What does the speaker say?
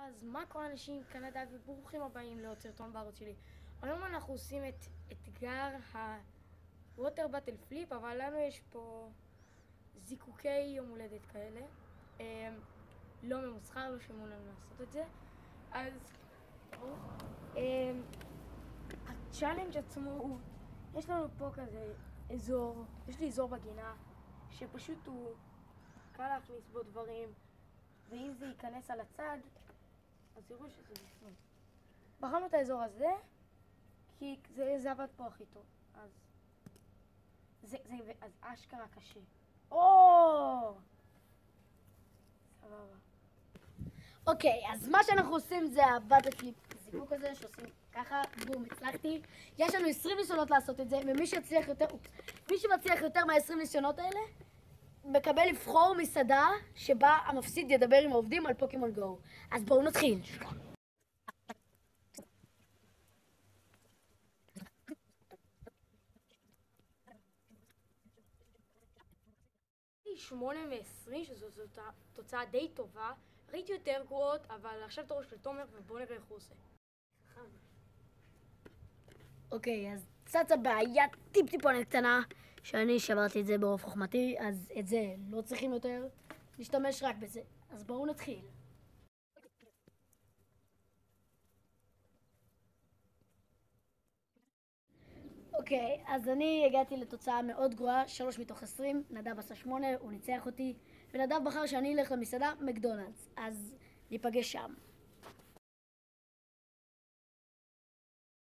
אז מה כל האנשים קנדה וברוכים הבאים לעוד סרטון בערוץ שלי. היום אנחנו עושים את אתגר הווטר באטל פליפ, אבל לנו יש פה זיקוקי יום הולדת כאלה. לא ממוסחר, לא שמעו לנו לעשות את זה. אז הצ'אלנג' עצמו הוא, יש לנו פה כזה אזור, יש לי אזור בגינה שפשוט הוא קל להכניס בו דברים, ואם זה ייכנס על הצד אז יראו שזה בפנים. בחרנו את האזור הזה כי זה עבד פה הכי טוב, אז אז אשכרה קשה. סבבה. אוקיי, אז מה שאנחנו עושים זה הבאטל פליפ זיקוק הזה שעושים ככה, בום, הצלחתי. יש לנו 20 ניסיונות לעשות את זה, ומי שמצליח יותר מה-20 ניסיונות האלה מקבל לבחור מסעדה שבה המפסיד ידבר עם העובדים על פוקימון גו. אז בואו נתחיל. 8 מ-20, שזו תוצאה די טובה. ראיתי יותר גרועות, אבל עכשיו תורו של תומר ובואו נראה איך הוא עושה. אוקיי, אז צצה בעיה טיפונת קטנה שאני שברתי את זה ברוב חוכמתי, אז את זה לא צריכים יותר להשתמש רק בזה. אז בואו נתחיל. אוקיי, אז אני הגעתי לתוצאה מאוד גרועה, 3 מתוך 20, נדב עשה 8, הוא ניצח אותי, ונדב בחר שאני אלך למסעדה מקדונלדס, אז ניפגש שם.